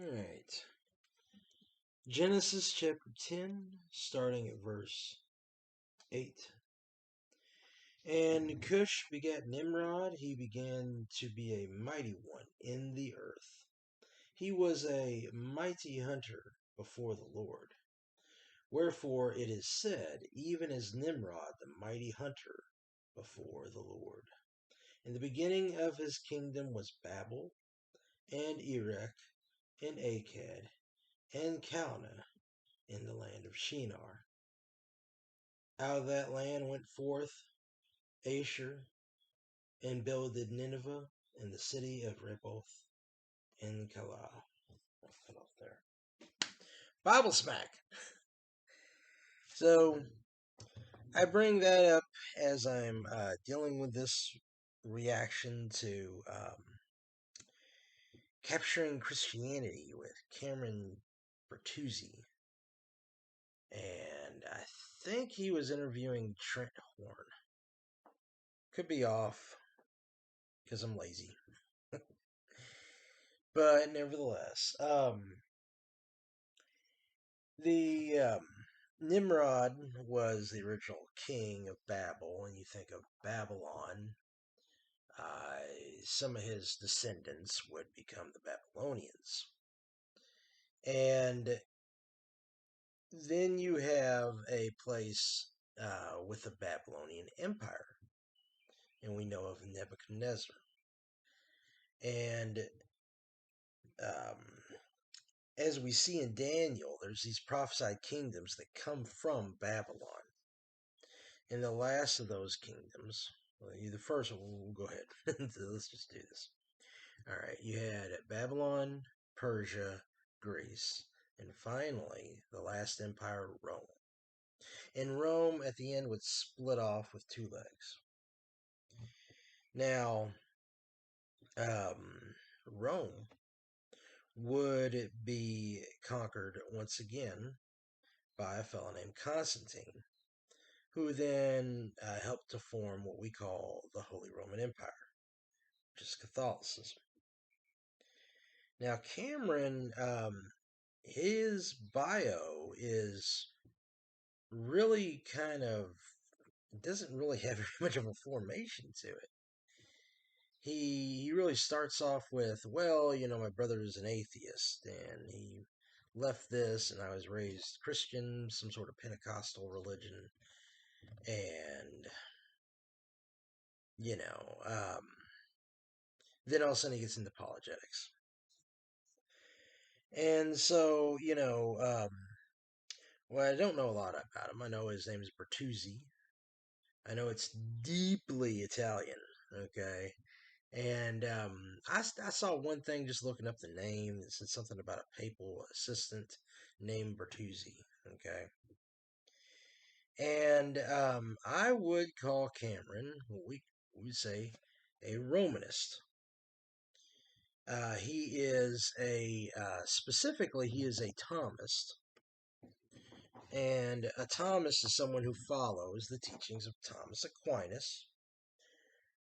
Alright. Genesis chapter 10, starting at verse 8. And Cush begat Nimrod. He began to be a mighty one in the earth. He was a mighty hunter before the Lord. Wherefore it is said, even as Nimrod, the mighty hunter before the Lord. And the beginning of his kingdom was Babel, and Erech, and Akkad, and Calneh, in the land of Shinar. Out of that land went forth Asher, and builded Nineveh, and the city of Reboth, and Calah. I'll cut off there. Bible smack. So, I bring that up as I'm dealing with this reaction to Capturing Christianity with Cameron Bertuzzi. And I think he was interviewing Trent Horn. Could be off because I'm lazy. But nevertheless, the Nimrod was the original king of Babel, and you think of Babylon, some of his descendants would become the Babylonians. And then you have a place with the Babylonian Empire, and we know of Nebuchadnezzar. And as we see in Daniel, there's these prophesied kingdoms that come from Babylon. And the last of those kingdoms, well, the first one, we'll go ahead. Let's just do this. All right, you had Babylon, Persia, Greece, and finally, the last empire, Rome. And Rome, at the end, would split off with two legs. Now, Rome would be conquered once again by a fellow named Constantine, who then helped to form what we call the Holy Roman Empire, which is Catholicism. Now, Cameron, his bio is really doesn't really have very much of a formation to it. He really starts off with, well, my brother is an atheist, and he left this, and I was raised Christian, some sort of Pentecostal religion, and, then all of a sudden he gets into apologetics. And so, well, I don't know a lot about him. I know his name is Bertuzzi. I know it's deeply Italian, okay? And I saw one thing just looking up the name that said something about a papal assistant named Bertuzzi, okay? And I would call Cameron, what we would say, a Romanist. He is specifically, he is a Thomist. And a Thomist is someone who follows the teachings of Thomas Aquinas,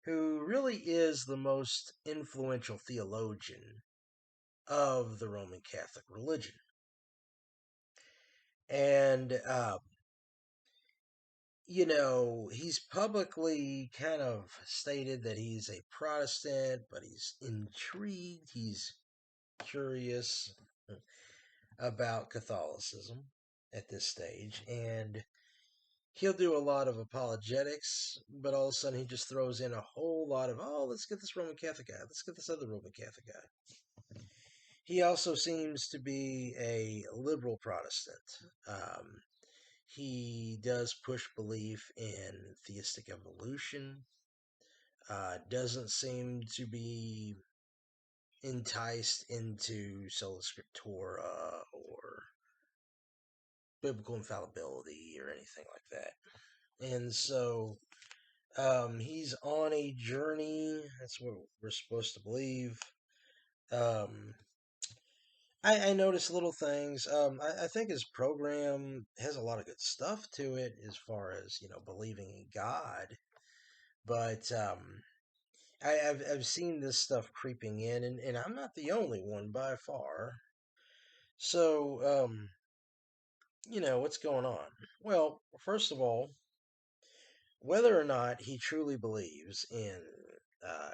who really is the most influential theologian of the Roman Catholic religion. And, he's publicly kind of stated that he's a Protestant, but he's intrigued, he's curious about Catholicism at this stage, and he'll do a lot of apologetics, but all of a sudden he just throws in a whole lot of, let's get this Roman Catholic guy, let's get this other Roman Catholic guy. He also seems to be a liberal Protestant. He does push belief in theistic evolution. Doesn't seem to be enticed into sola scriptura or biblical infallibility or anything like that. And so he's on a journey. That's what we're supposed to believe. I notice little things. I think his program has a lot of good stuff to it as far as, believing in God. But I've seen this stuff creeping in, and I'm not the only one by far. So, what's going on? Well, first of all, whether or not he truly believes in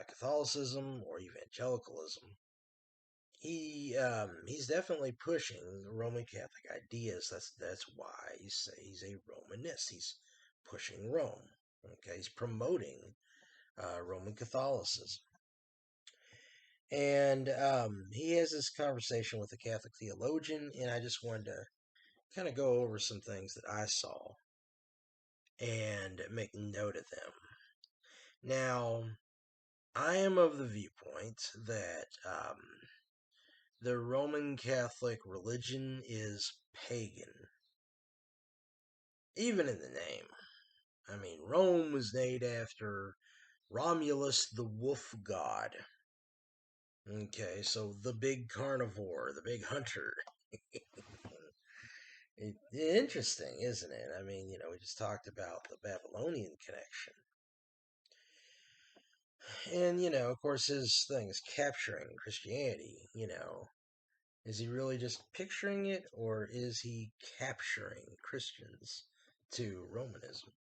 Catholicism or evangelicalism, he's definitely pushing the Roman Catholic ideas. That's why you say he's a Romanist. He's pushing Rome. Okay, he's promoting Roman Catholicism, and he has this conversation with a Catholic theologian, and I just wanted to kind of go over some things that I saw and make note of them. Now, I am of the viewpoint that the Roman Catholic religion is pagan, even in the name. I mean, Rome was named after Romulus the wolf god. Okay, so the big carnivore, the big hunter. Interesting, isn't it? I mean, we just talked about the Babylonian connection. And, of course, his thing is capturing Christianity. Is he really just picturing it, or is he capturing Christians to Romanism?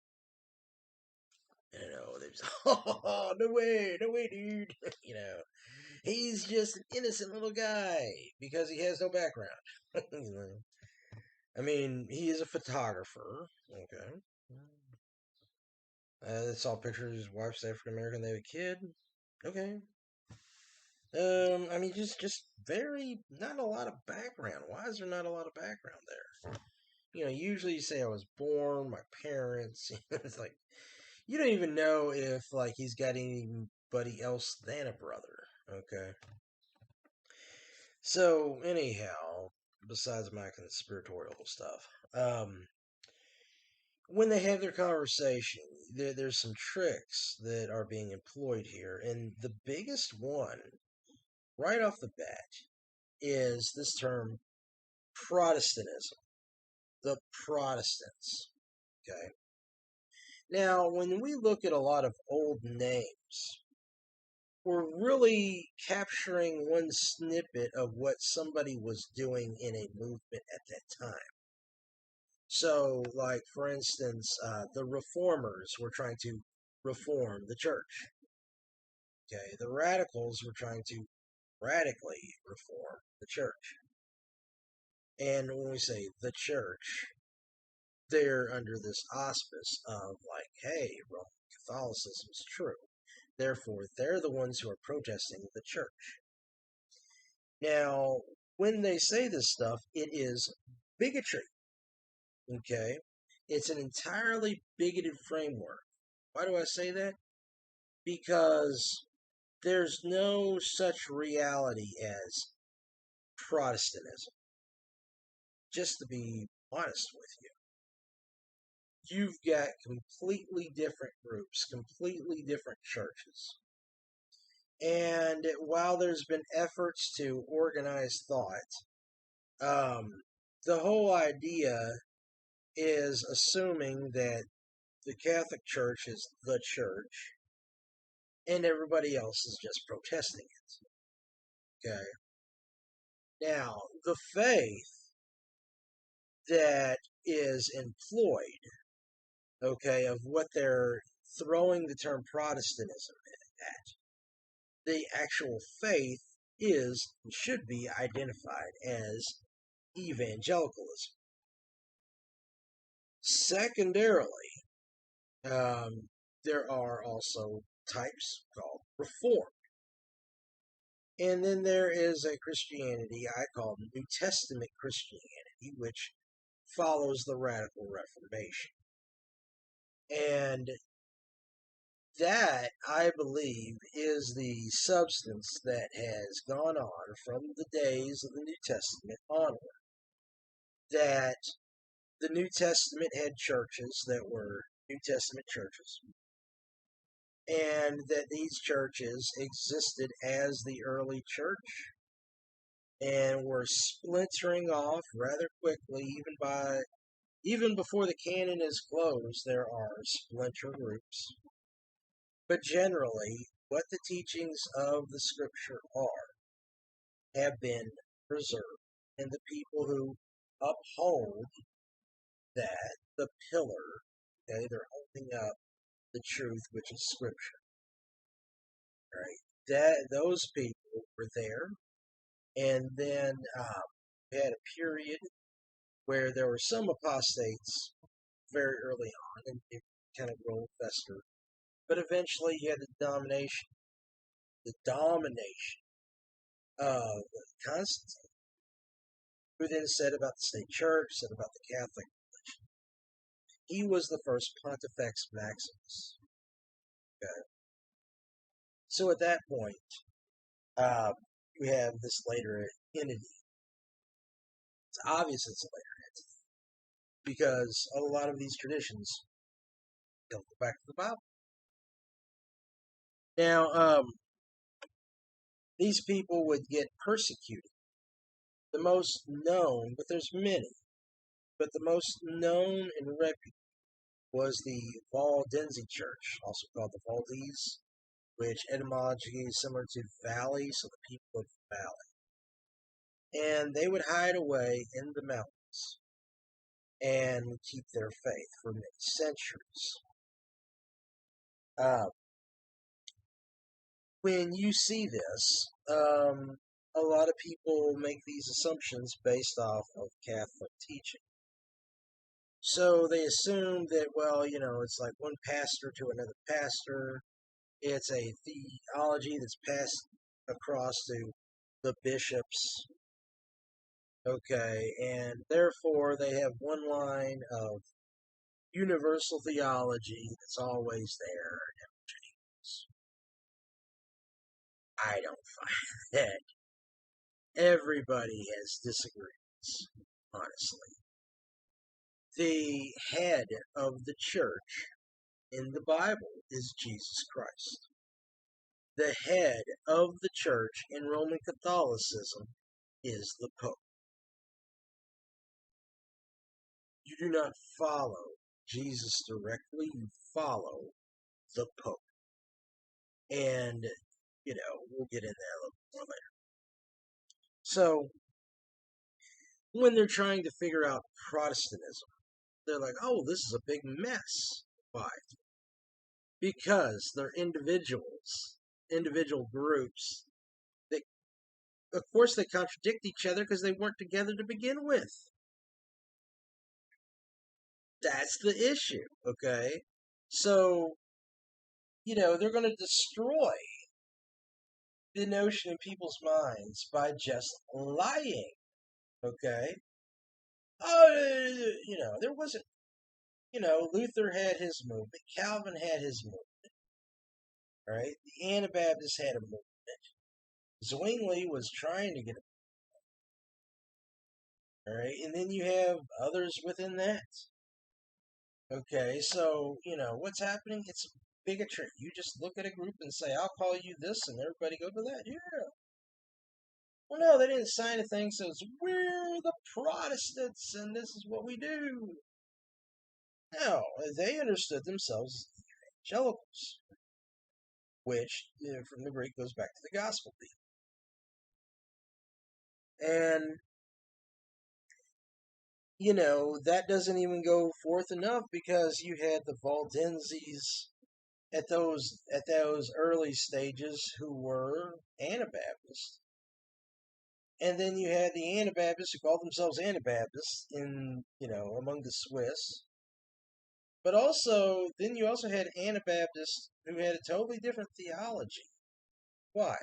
There's, oh, no way, dude. He's just an innocent little guy because he has no background. I mean, he is a photographer. Okay. That's all pictures. His wife's African American. They have a kid. Okay. I mean, just very not a lot of background. Why is there not a lot of background there? Usually you say I was born, my parents. It's like you don't even know if like he's got anybody else than a brother. Okay. So anyhow, besides my conspiratorial stuff, when they have their conversation, there's some tricks that are being employed here, and the biggest one, right off the bat, is this term Protestantism. The Protestants. Okay. Now, when we look at a lot of old names, we're really capturing one snippet of what somebody was doing in a movement at that time. So, like, for instance, the reformers were trying to reform the church. Okay, the radicals were trying to radically reform the church. And when we say the church, they're under this auspice of, like, hey, Roman Catholicism is true. Therefore, they're the ones who are protesting the church. Now, when they say this stuff, it is bigotry. Okay? It's an entirely bigoted framework. Why do I say that? Because there's no such reality as Protestantism. Just to be honest with you, you've got completely different groups, completely different churches. And while there's been efforts to organize thought, the whole idea is assuming that the Catholic Church is the church and everybody else is just protesting it. Okay. Now, the faith that is employed, okay, of what they're throwing the term Protestantism at, the actual faith is, should be identified as evangelicalism. Secondarily, there are also types called Reformed. And then there is a Christianity I call New Testament Christianity, which follows the Radical Reformation. And that, I believe, is the substance that has gone on from the days of the New Testament onward. That the New Testament had churches that were New Testament churches, and that these churches existed as the early church and were splintering off rather quickly. Even before the canon is closed, there are splinter groups. But generally, what the teachings of the Scripture are have been preserved. and the people who uphold that, the pillar, okay, they're holding up the truth, which is Scripture, right? That those people were there, and then we had a period where there were some apostates very early on, and it kind of rolled fester. But eventually, you had the domination of Constantine, who then said about the state church, said about the Catholic religion. He was the first Pontifex Maximus. Okay? So at that point, we have this later entity. It's obvious it's a later entity because a lot of these traditions don't go back to the Bible. Now, these people would get persecuted. The most known, but there's many, but the most known and reputable was the Valdense Church, also called the Valdese, which etymologically is similar to valley, so the people of the valley. And they would hide away in the mountains and keep their faith for many centuries. When you see this, a lot of people make these assumptions based off of Catholic teaching. So they assume that, well, it's like one pastor to another pastor. It's a theology that's passed across to the bishops. Okay, and therefore they have one line of universal theology that's always there and never changes. I don't find that. Everybody has disagreements, honestly. The head of the church in the Bible is Jesus Christ. The head of the church in Roman Catholicism is the Pope. You do not follow Jesus directly, you follow the Pope. And, we'll get into that a little more later. So, when they're trying to figure out Protestantism, they're like, oh, this is a big mess. Why? Because they're individual groups that, of course, they contradict each other because they weren't together to begin with. That's the issue, okay? So, they're going to destroy the notion in people's minds by just lying, okay? Oh, there wasn't, Luther had his movement, Calvin had his movement, right? The Anabaptists had a movement. Zwingli was trying to get a movement, all right? And then you have others within that. Okay, so, what's happening? It's bigotry. You just look at a group and say, I'll call you this, and everybody go to that. Yeah. Well, no, they didn't sign a thing that says, we're the Protestants, and this is what we do. No, they understood themselves as evangelicals, which, from the Greek, goes back to the gospel people. And, that doesn't even go forth enough because you had the Valdenses at those early stages who were Anabaptists. And then you had the Anabaptists who called themselves Anabaptists among the Swiss. But also, then you also had Anabaptists who had a totally different theology. Why?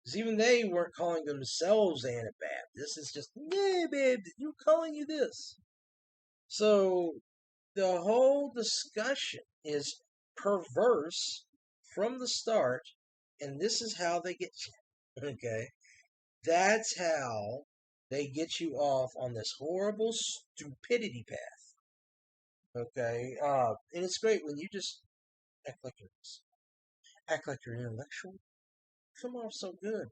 Because even they weren't calling themselves Anabaptists. It's just, yeah, babe, you're calling you this. So the whole discussion is perverse from the start, and this is how they get you. Okay? That's how they get you off on this horrible stupidity path. Okay? And it's great when you just act like you're intellectual. Come off so good.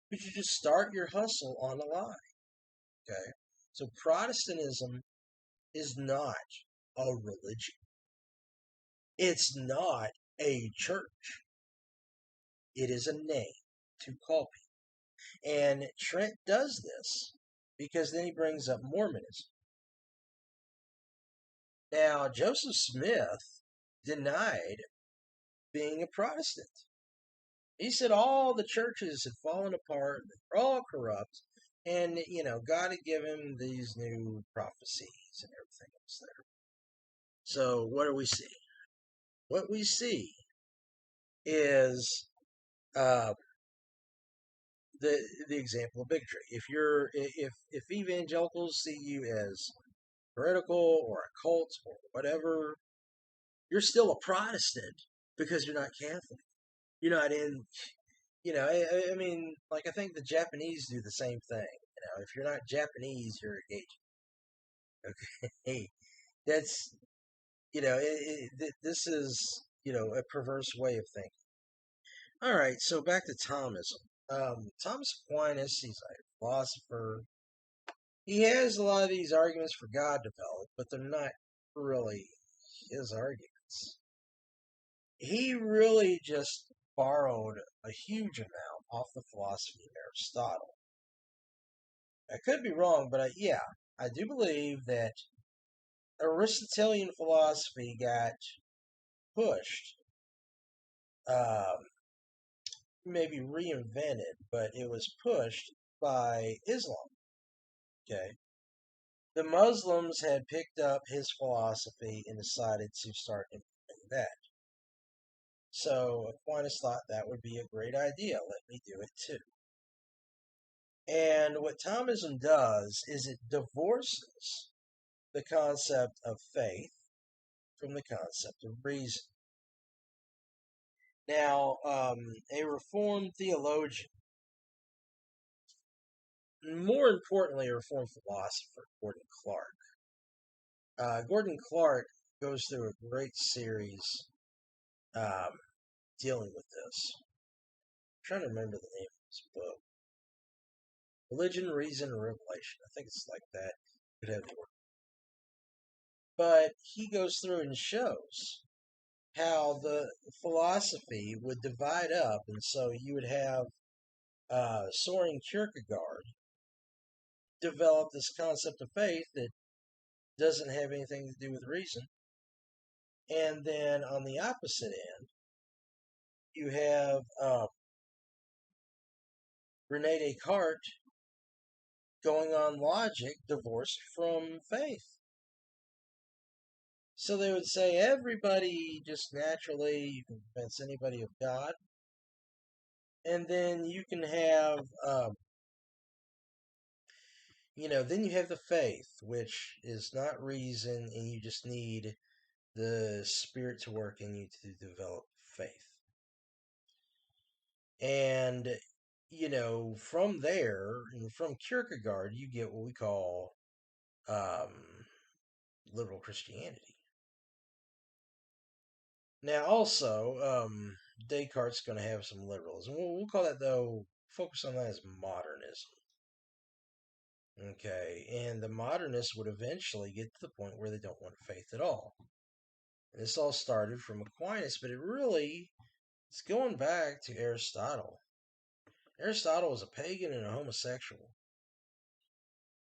But you just start your hustle on a lie. Okay? So Protestantism is not a religion. It's not a church. It is a name to call people. And Trent does this because then he brings up Mormonism. Now, Joseph Smith denied being a Protestant. He said all the churches had fallen apart, they're all corrupt, and God had given him these new prophecies and everything else there. So what do we see? What we see is uh, the example of bigotry. If evangelicals see you as heretical or a cult or whatever, you're still a Protestant because you're not Catholic. You're not in. I mean, like I think the Japanese do the same thing. If you're not Japanese, you're a gay. Okay, that's this is a perverse way of thinking. All right, so back to Thomism. Thomas Aquinas, he's a philosopher. He has a lot of these arguments for God developed, but they're not really his arguments. He really just borrowed a huge amount off the philosophy of Aristotle. I could be wrong, but I do believe that Aristotelian philosophy got pushed, um, maybe reinvented, but it was pushed by Islam. Okay. The Muslims had picked up his philosophy and decided to start implementing that. So Aquinas thought that would be a great idea. Let me do it too. And what Thomism does is it divorces the concept of faith from the concept of reason. Now, a Reformed theologian, more importantly, a Reformed philosopher, Gordon Clark. Gordon Clark goes through a great series um, dealing with this. I'm trying to remember the name of his book. Religion, Reason, and Revelation. I think it's like that. Could have the word. But he goes through and shows how the philosophy would divide up, and so you would have Soren Kierkegaard develop this concept of faith that doesn't have anything to do with reason, and then on the opposite end, you have Rene Descartes going on logic divorced from faith. So they would say everybody just naturally, you can convince anybody of God. And then you can have, then you have the faith, which is not reason, and you just need the Spirit to work in you to develop faith. And, from there, and from Kierkegaard, you get what we call liberal Christianity. Now, also, Descartes' going to have some liberalism. We'll call that, though, focus on that as modernism. Okay, and the modernists would eventually get to the point where they don't want faith at all. And this all started from Aquinas, but it's going back to Aristotle. Aristotle was a pagan and a homosexual.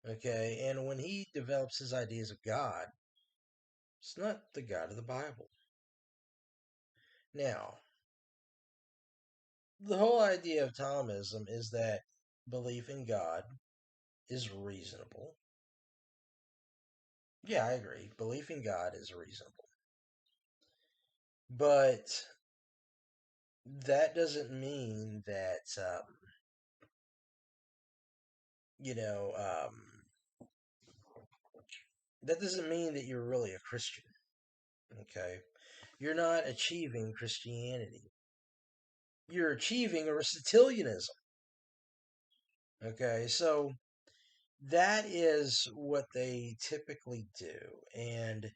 Okay, and when he develops his ideas of God, it's not the God of the Bible. Now, the whole idea of Thomism is that belief in God is reasonable. Yeah, I agree. Belief in God is reasonable. But that doesn't mean that, you know, that doesn't mean that you're really a Christian. Okay? You're not achieving Christianity. You're achieving Aristotelianism. Okay? So that is what they typically do. And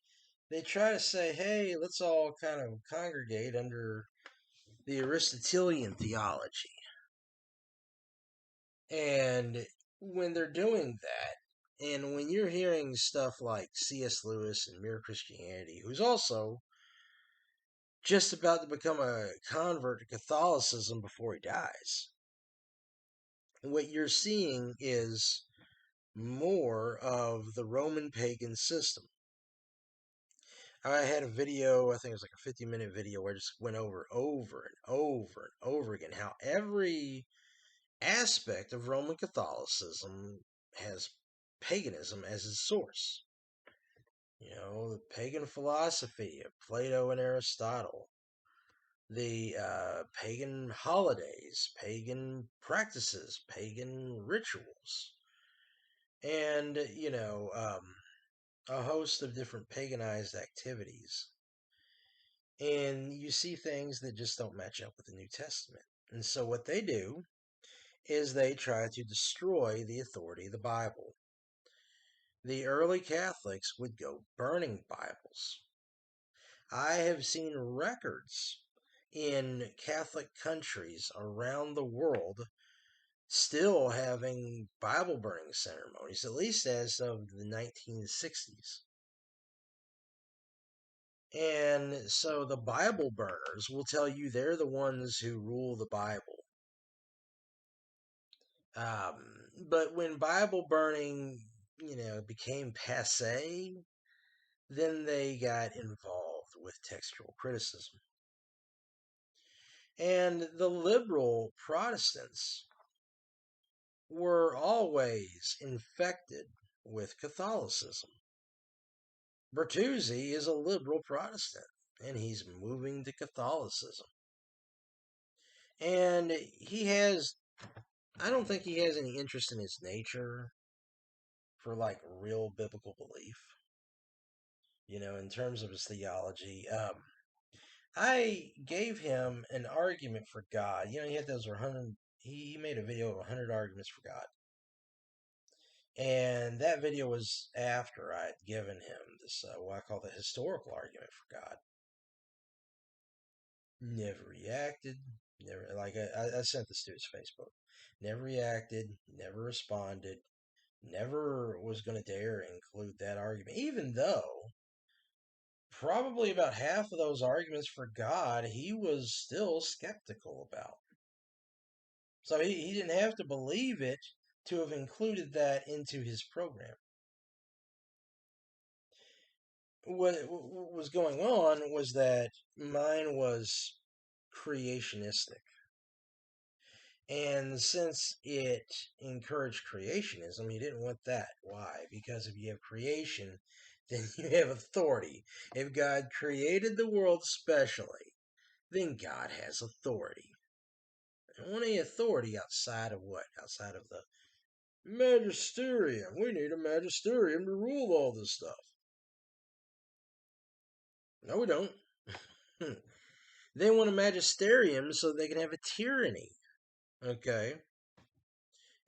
they try to say, hey, let's all kind of congregate under the Aristotelian theology. And when they're doing that, and when you're hearing stuff like C.S. Lewis and Mere Christianity, who's also just about to become a convert to Catholicism before he dies, what you're seeing is more of the Roman pagan system. I had a video, I think it was like a 50-minute video, where I just went over and over again how every aspect of Roman Catholicism has paganism as its source. The pagan philosophy of Plato and Aristotle, the pagan holidays, pagan practices, pagan rituals, and, a host of different paganized activities. And you see things that just don't match up with the New Testament. And so what they do is they try to destroy the authority of the Bible. The early Catholics would go burning Bibles. I have seen records in Catholic countries around the world still having Bible burning ceremonies, at least as of the 1960s. And so the Bible burners will tell you they're the ones who rule the Bible. But when Bible burning, became passe, then they got involved with textual criticism. And the liberal Protestants were always infected with Catholicism. Bertuzzi is a liberal Protestant, and he's moving to Catholicism. And I don't think he has any interest in his nature for like real biblical belief, in terms of his theology. I gave him an argument for God. He had those 100, he made a video of 100 arguments for God. And that video was after I had given him this, what I call the historical argument for God. Never reacted. Never, like, I sent this to his Facebook. Never reacted, never responded, never was going to dare include that argument, even though probably about half of those arguments for God he was still skeptical about. So he didn't have to believe it to have included that into his program. What was going on was that mine was creationistic. And since it encouraged creationism, he didn't want that. Why? Because if you have creation, then you have authority. If God created the world specially, then God has authority. I don't want any authority outside of what? Outside of the magisterium. We need a magisterium to rule all this stuff. No, we don't. They want a magisterium so they can have a tyranny. Okay?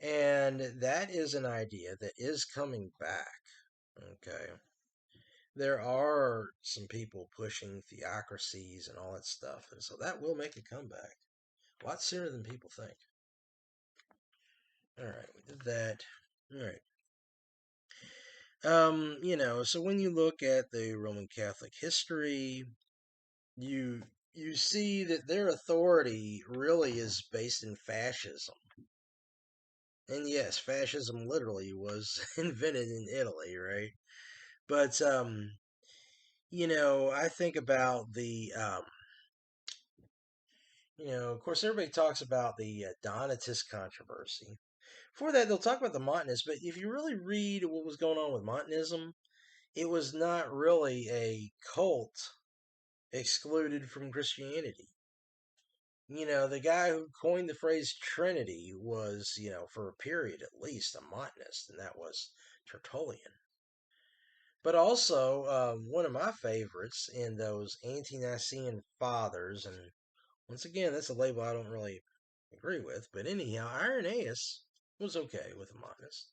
And that is an idea that is coming back. Okay? There are some people pushing theocracies and all that stuff, and so that will make a comeback. A lot sooner than people think. Alright, we did that. Alright. So when you look at the Roman Catholic history, you see that their authority really is based in fascism. And yes, fascism literally was invented in Italy, right? But I think about the of course everybody talks about the Donatist controversy. Before that, they'll talk about the Montanists, but if you really read what was going on with Montanism, it was not really a cult excluded from Christianity. The guy who coined the phrase Trinity was, for a period at least, a Montanist, and that was Tertullian. But also, one of my favorites in those ante-Nicene fathers, and once again, that's a label I don't really agree with, but anyhow, Irenaeus was okay with the Montanists.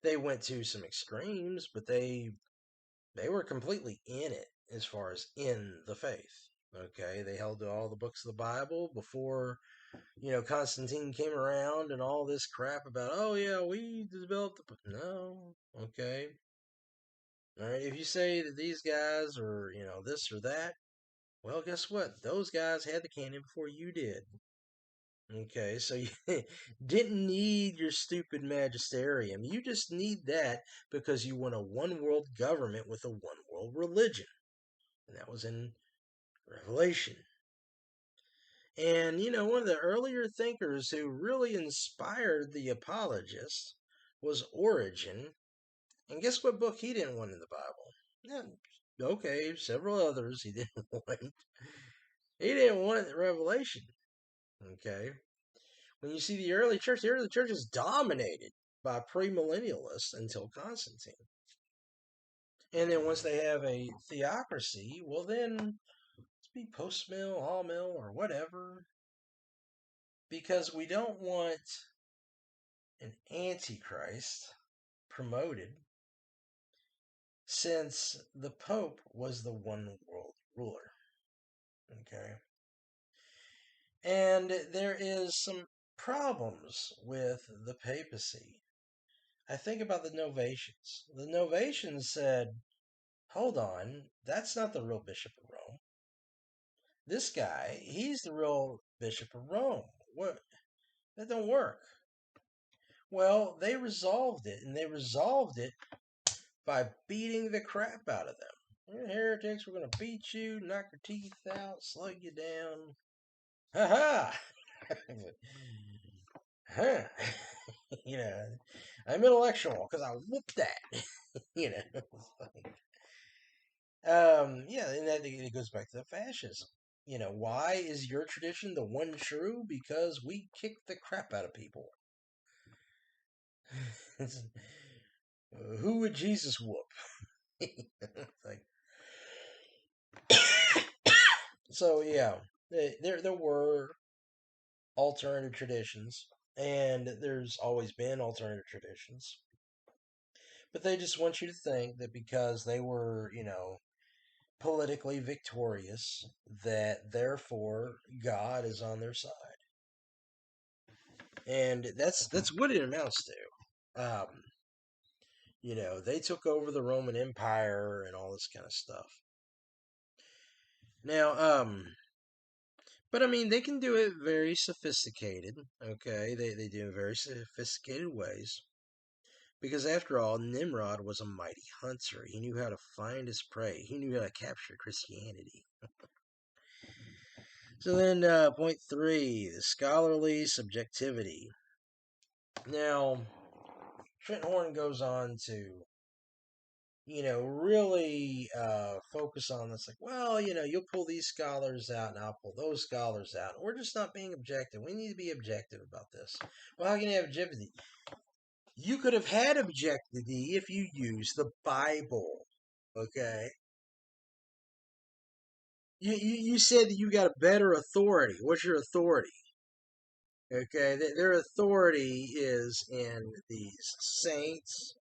They went to some extremes, but they were completely in it as far as in the faith. Okay, they held to all the books of the Bible before, Constantine came around and all this crap about, oh yeah, we developed the... No, okay. All right, if you say that these guys are, this or that, well, guess what? Those guys had the canon before you did. Okay, so you didn't need your stupid magisterium. You just need that because you want a one world government with a one world religion. And that was in Revelation. And, one of the earlier thinkers who really inspired the apologists was Origen. And guess what book he didn't want in the Bible? Yeah, okay, several others he didn't want. He didn't want it in Revelation. Okay. When you see the early church is dominated by premillennialists until Constantine. And then once they have a theocracy, well, then let's be post mill, all mill, or whatever. Because we don't want an antichrist promoted since the Pope was the one world ruler. Okay. And there is some problems with the papacy. I think about the Novatians. The Novatians said, hold on, that's not the real Bishop of Rome. This guy, he's the real Bishop of Rome. What? That don't work. Well, they resolved it, and they resolved it by beating the crap out of them. You're heretics, we're going to beat you, knock your teeth out, slug you down. Ha ha! Huh. I'm intellectual because I whooped that. you know. Yeah, and that it goes back to the fascism. Why is your tradition the one true? Because we kick the crap out of people. Who would Jesus whoop? like, so yeah, there were alternative traditions, and there's always been alternative traditions, but they just want you to think that because they were, politically victorious, that therefore God is on their side. And that's what it amounts to. They took over the Roman Empire and all this kind of stuff. Now, but I mean, they can do it very sophisticated. Okay, they do it in very sophisticated ways. Because after all, Nimrod was a mighty hunter. He knew how to find his prey. He knew how to capture Christianity. So then, point 3, the scholarly subjectivity. Now, Trent Horn goes on to, really focus on this. Like, well, you'll pull these scholars out and I'll pull those scholars out. We're just not being objective. We need to be objective about this. Well, how can you have objectivity? You could have had objectivity if you used the Bible. Okay? You said that you got a better authority. What's your authority? Okay? Their authority is in these saints,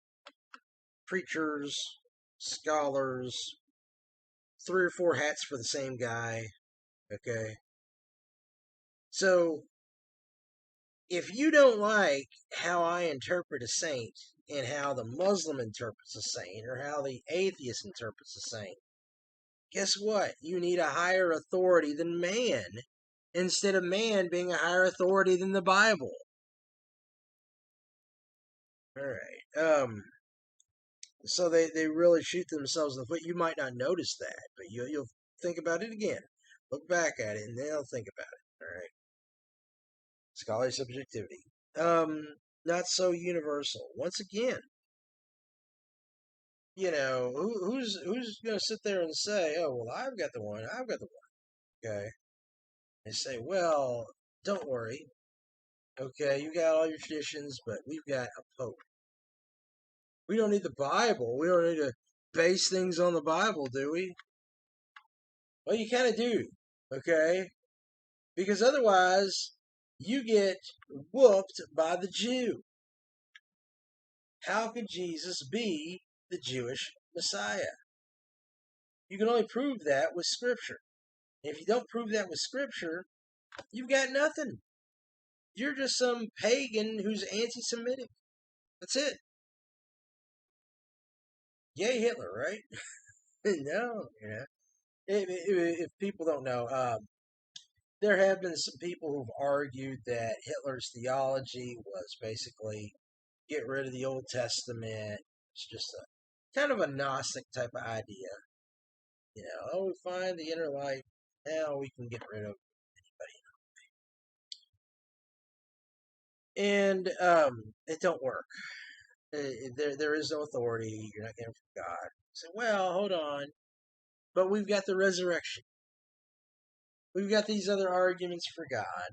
preachers, scholars, 3 or 4 hats for the same guy. Okay. So if you don't like how I interpret a saint and how the Muslim interprets a saint or how the atheist interprets a saint, guess what? You need a higher authority than man instead of man being a higher authority than the Bible. All right. So they really shoot themselves in the foot. You might not notice that, but you'll think about it again. Look back at it, and then I'll think about it. All right. Scholarly subjectivity. Not so universal. Once again, who's going to sit there and say, "Oh, well, I've got the one. I've got the one." Okay. They say, "Well, don't worry. Okay, you got all your traditions, but we've got a pope. We don't need the Bible. We don't need to base things on the Bible, do we?" Well, you kind of do. Okay, because otherwise you get whooped by the Jew. How could Jesus be the Jewish Messiah? You can only prove that with Scripture. If you don't prove that with Scripture, you've got nothing. You're just some pagan who's anti-Semitic. That's it. Yay, Hitler, right? No, if people don't know, There have been some people who've argued that Hitler's theology was basically get rid of the Old Testament. It's just a kind of a Gnostic type of idea. Oh, we find the inner light. Now we can get rid of anybody. And it don't work. There is no authority. You're not getting from God. So, well, hold on. But we've got the resurrection. We've got these other arguments for God.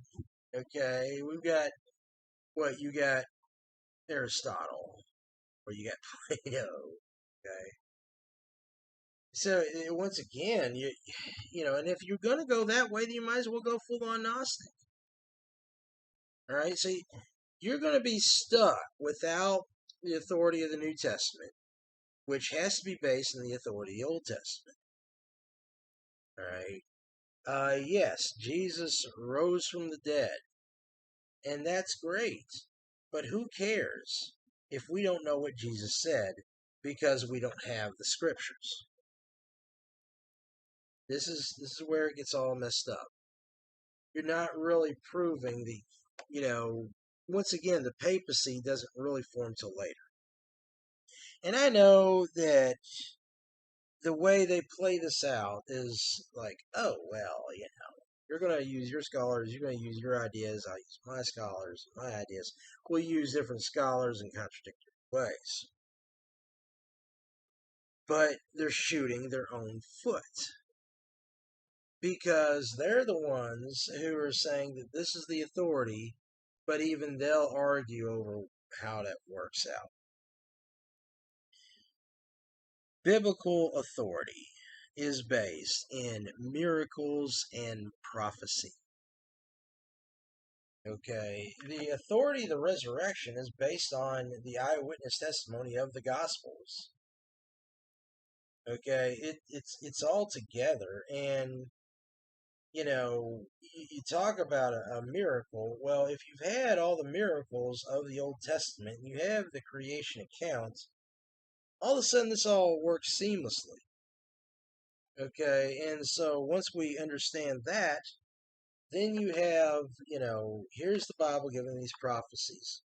Okay, we've got what you got Aristotle, or you got Plato. Okay, so once again, and if you're gonna go that way, then you might as well go full on Gnostic. All right, so you're gonna be stuck without the authority of the New Testament, which has to be based on the authority of the Old Testament. All right. Yes, Jesus rose from the dead, and that's great. But who cares if we don't know what Jesus said because we don't have the scriptures? This is where it gets all messed up. You're not really proving once again, the papacy doesn't really form till later. And I know that the way they play this out is like, oh, well, you're going to use your scholars, you're going to use your ideas, I'll use my scholars, my ideas. We'll use different scholars in contradictory ways. But they're shooting their own foot because they're the ones who are saying that this is the authority, but even they'll argue over how that works out. Biblical authority is based in miracles and prophecy. Okay, the authority of the resurrection is based on the eyewitness testimony of the Gospels. Okay, it's all together, and you talk about a miracle. Well, if you've had all the miracles of the Old Testament, you have the creation account. All of a sudden, this all works seamlessly. Okay, and so once we understand that, then you have, here's the Bible giving these prophecies.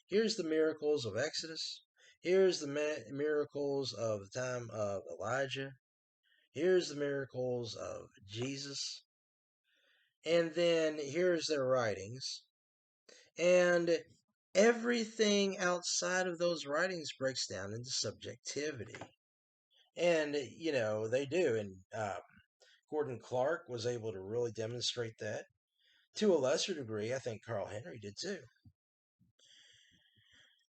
Here's the miracles of Exodus. Here's the miracles of the time of Elijah. Here's the miracles of Jesus. And then here's their writings. And everything outside of those writings breaks down into subjectivity. And, they do. And Gordon Clark was able to really demonstrate that. To a lesser degree, I think Carl Henry did too.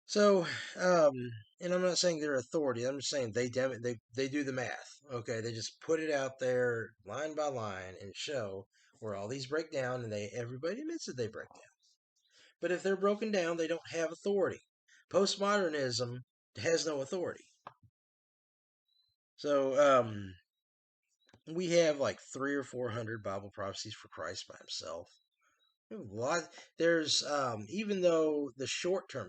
So, and I'm not saying they're authority. I'm just saying they do the math. Okay, they just put it out there line by line and show where all these break down, and everybody admits that they break down. But if they're broken down, they don't have authority. Postmodernism has no authority. So, we have like 300 or 400 Bible prophecies for Christ by himself. There's even though the short term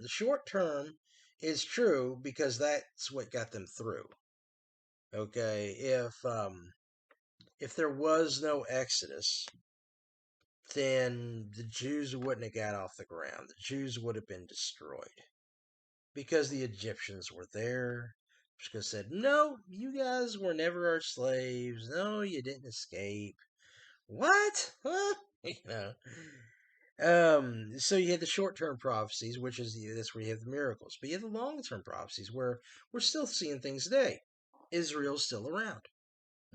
is true because that's what got them through. Okay, if there was no Exodus, then the Jews wouldn't have got off the ground. The Jews would have been destroyed because the Egyptians were there. Because said, no, you guys were never our slaves. No, you didn't escape. What? Huh? So you have the short-term prophecies, which is that's where you have the miracles. But you have the long-term prophecies, where we're still seeing things today. Israel's still around.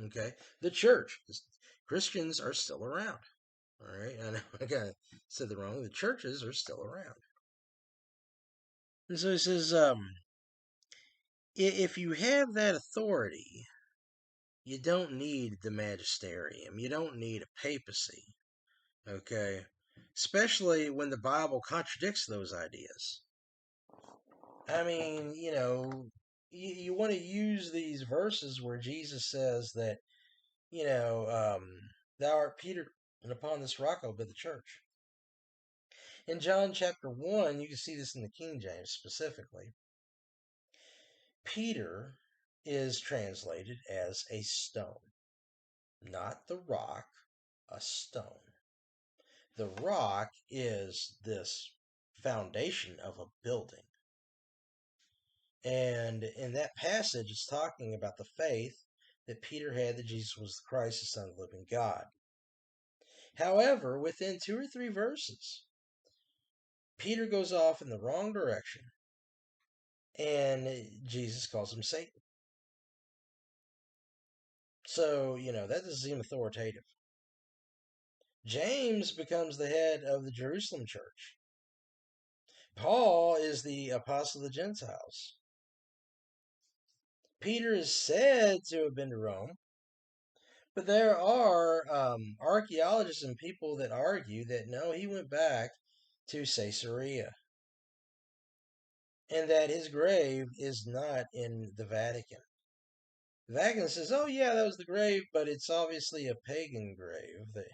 Okay, the church, Christians are still around. All right, I know I said the wrong. The churches are still around. And so he says, if you have that authority, you don't need the magisterium. You don't need a papacy. Okay, especially when the Bible contradicts those ideas. I mean, you want to use these verses where Jesus says that, thou art Peter, and upon this rock I'll build the church. In John chapter 1, you can see this in the King James specifically. Peter is translated as a stone, not the rock, a stone. The rock is this foundation of a building. And in that passage, it's talking about the faith that Peter had that Jesus was the Christ, the Son of the living God. However, within 2 or 3 verses, Peter goes off in the wrong direction, and Jesus calls him Satan. So, that doesn't seem authoritative. James becomes the head of the Jerusalem church. Paul is the apostle of the Gentiles. Peter is said to have been to Rome, but there are archaeologists and people that argue that no, he went back to Caesarea, and that his grave is not in the Vatican. The Vatican says, oh yeah, that was the grave, but it's obviously a pagan grave.